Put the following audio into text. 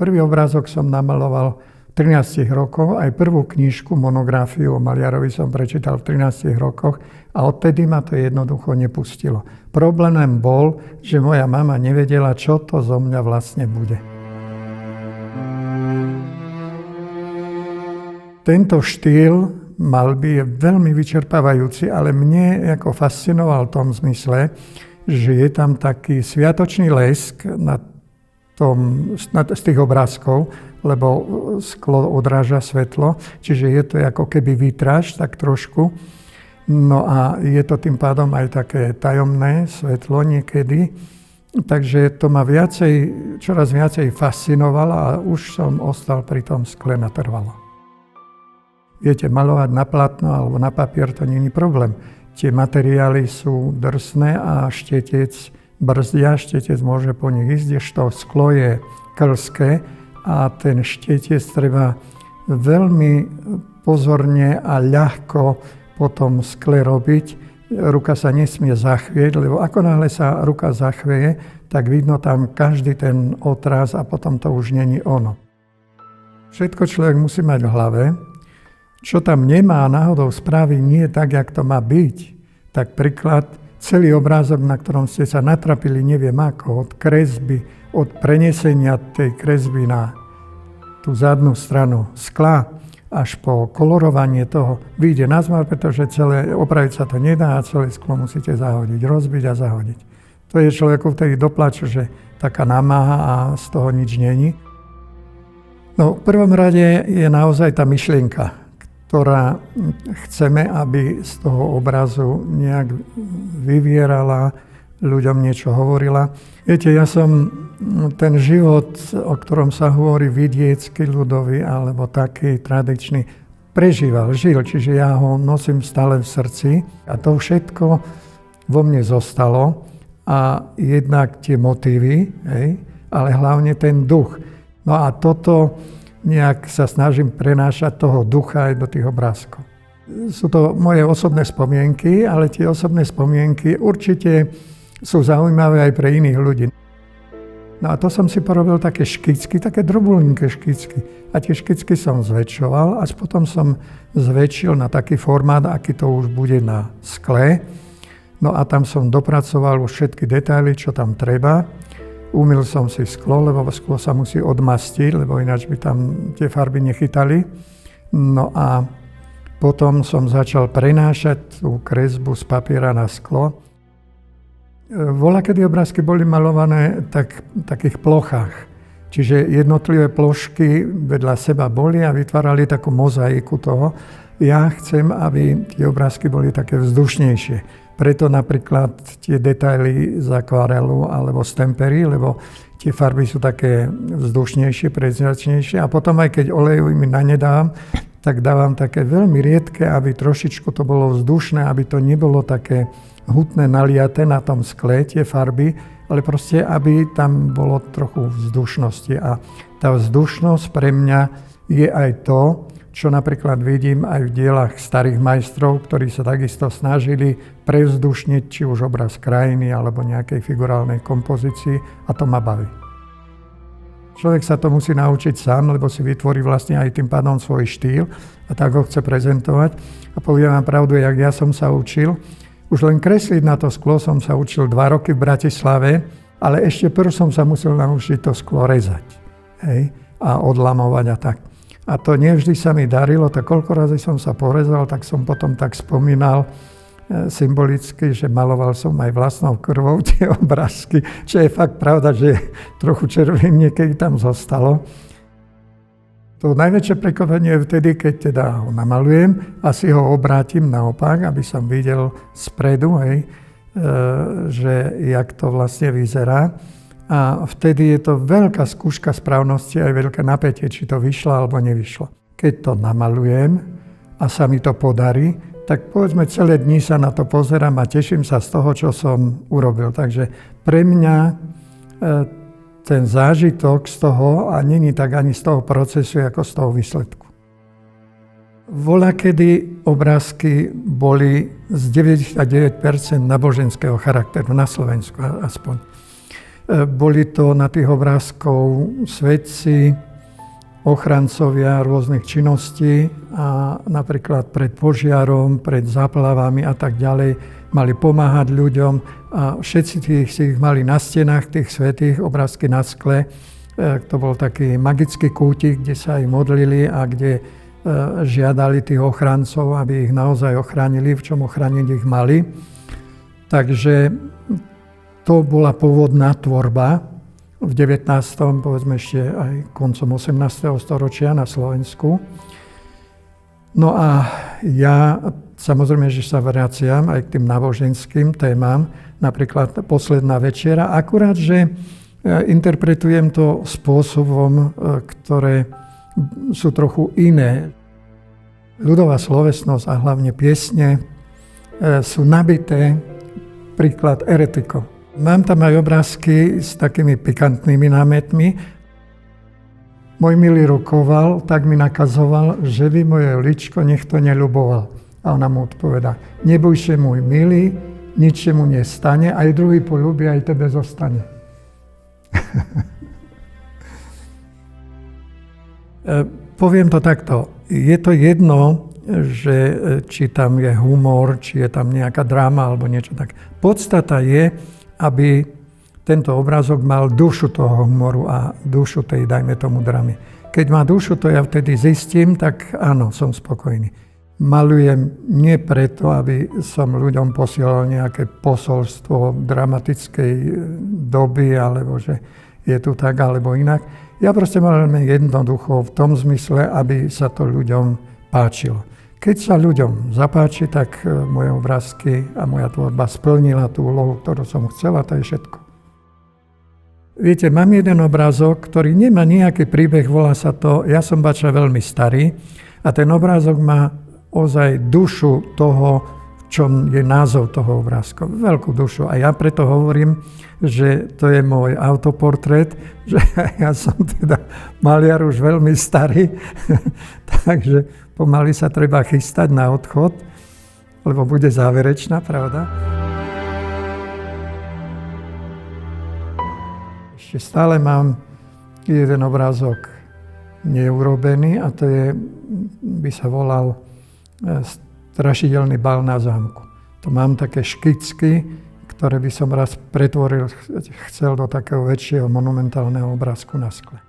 Prvý obrázok som namaloval v 13 rokoch, aj prvú knižku, monografiu o maliarovi som prečítal v 13 rokoch a odtedy ma to jednoducho nepustilo. Problémem bol, že moja mama nevedela, čo to zo mňa vlastne bude. Tento štýl maľby je veľmi vyčerpávajúci, ale mne ako fascinoval v tom zmysle, že je tam taký sviatočný lesk z tých obrázkov, lebo sklo odráža svetlo, čiže je to ako keby vitráž, tak trošku. No a je to tým pádom aj také tajomné svetlo niekedy. Takže to ma čoraz viacej fascinovalo a už som ostal pri tom skle natrvalo. Viete, malovať na plátno alebo na papier to nie je problém. Tie materiály sú drsné a štetec brzdia, štetec môže po nich ísť, kdežto sklo je klské a ten štetec treba veľmi pozorne a ľahko po tom skle robiť. Ruka sa nesmie zachvieť, lebo ako náhle sa ruka zachvieje, tak vidno tam každý ten otraz a potom to už není ono. Všetko človek musí mať v hlave. Čo tam nemá a náhodou spraví nie tak, jak to má byť, tak príklad, celý obrázok, na ktorom ste sa natrapili, neviem ako, od kresby, od prenesenia tej kresby na tú zadnú stranu skla, až po kolorovanie toho, vyjde na zmar, pretože opraviť sa to nedá a celé sklo musíte zahodiť, rozbiť a zahodiť. To je človeku vtedy doplaču, že taká námaha a z toho nič není. No, v prvom rade je naozaj tá myšlienka, ktorá chceme, aby z toho obrazu nejak vyvierala, ľuďom niečo hovorila. Viete, ja som ten život, o ktorom sa hovorí vidiecky, ľudový, alebo taký tradičný, žil, čiže ja ho nosím stále v srdci a to všetko vo mne zostalo a jednak tie motívy, ale hlavne ten duch. No a toto nejak sa snažím prenášať toho ducha aj do tých obrázkov. Sú to moje osobné spomienky, ale tie osobné spomienky určite sú zaujímavé aj pre iných ľudí. No a to som si porobil také škicky, také drobulníke škicky. A tie škicky som zväčšoval, až potom som zväčšil na taký formát, aký to už bude na skle. No a tam som dopracoval už všetky detaily, čo tam treba. Umyl som si sklo, lebo sklo sa musí odmastiť, lebo ináč by tam tie farby nechytali. No a potom som začal prenášať tú kresbu z papiera na sklo. Voľakedy obrázky boli malované v takých plochách. Čiže jednotlivé plošky vedľa seba boli a vytvárali takú mozaiku toho. Ja chcem, aby tie obrázky boli také vzdušnejšie. Preto napríklad tie detaily z akvarelu alebo z tempery, lebo tie farby sú také vzdušnejšie, prezračnejšie. A potom aj keď olejovými nanedávam, tak dávam také veľmi riedke, aby trošičku to bolo vzdušné, aby to nebolo také hutné naliaté na tom skle, tie farby, ale proste, aby tam bolo trochu vzdušnosti. A tá vzdušnosť pre mňa je aj to, čo napríklad vidím aj v dielach starých majstrov, ktorí sa takisto snažili prevzdušniť či už obraz krajiny alebo nejakej figurálnej kompozícii a to ma baví. Človek sa to musí naučiť sám, lebo si vytvorí vlastne aj tým pádom svoj štýl a tak ho chce prezentovať. A poviem vám pravdu, jak ja som sa učil. Už len kresliť na to sklo som sa učil 2 roky v Bratislave, ale ešte prv som sa musel naučiť to sklo rezať, a odlamovať a tak. A to nevždy sa mi darilo, tak koľko razy som sa porezal, tak som potom tak spomínal symbolicky, že maloval som aj vlastnou krvou tie obrázky, čo je fakt pravda, že trochu červením niekedy tam zostalo. To najväčšie prekvapenie je vtedy, keď teda ho namalujem a si ho obrátim naopak, aby som videl spredu, že jak to vlastne vyzerá. A vtedy je to veľká skúška správnosti, aj veľké napätie, či to vyšlo alebo nevyšlo. Keď to namalujem a sa mi to podarí, tak povedzme celé dni sa na to pozerám a teším sa z toho, čo som urobil. Takže pre mňa ten zážitok z toho, a není tak ani z toho procesu, ako z toho výsledku. Voľakedy obrázky boli z 99% náboženského charakteru, na Slovensku aspoň. Boli to na tých obrázkov svetci, ochrancovia rôznych činností a napríklad pred požiarom, pred záplavami a tak ďalej mali pomáhať ľuďom a všetci si ich mali na stenách tých svätých, obrázky na skle. To bol taký magický kútik, kde sa aj modlili a kde žiadali tých ochrancov, aby ich naozaj ochránili, v čom ochrániť ich mali. Takže to bola pôvodná tvorba v 19., povedzme ešte aj koncom 18. storočia na Slovensku. No a ja samozrejme, že sa vraciam aj k tým náboženským témam, napríklad Posledná večera, akurát, že interpretujem to spôsobom, ktoré sú trochu iné. Ľudová slovesnosť a hlavne piesne sú nabité, príklad eretikov. Mám tam aj obrázky s takými pikantnými námetmi. Môj milý rukoval, tak mi nakazoval, že by moje ličko nech to neľuboval. A ona mu odpovedá, neboj sa môj milý, nič mu nestane, aj druhý poľúbi, aj tebe zostane. Poviem to takto, je to jedno, že či tam je humor, či je tam nejaká dráma alebo niečo tak. Podstata je, aby tento obrázok mal dušu toho humoru a dušu tej, dajme tomu, dramy. Keď má dušu, to ja vtedy zistím, tak áno, som spokojný. Malujem nie preto, aby som ľuďom posielal nejaké posolstvo dramatickej doby, alebo že je tu tak, alebo inak. Ja proste malujem jednoducho v tom zmysle, aby sa to ľuďom páčilo. Keď sa ľuďom zapáči, tak moje obrázky a moja tvorba splnila tú úlohu, ktorú som chcela, to je všetko. Viete, mám jeden obrázok, ktorý nemá nejaký príbeh, volá sa to Ja som bača veľmi starý a ten obrázok má ozaj dušu toho, v čom je názov toho obrázku. Veľkú dušu. A ja preto hovorím, že to je môj autoportrét, že ja som teda maliar už veľmi starý, takže pomaly sa treba chystať na odchod, lebo bude záverečná, pravda? Ešte stále mám jeden obrázok neurobený a to je, by sa volal Strašidelný bál na zámku. To mám také škicky, ktoré by som raz pretvoril, chcel do takého väčšieho monumentálneho obrázku na skle.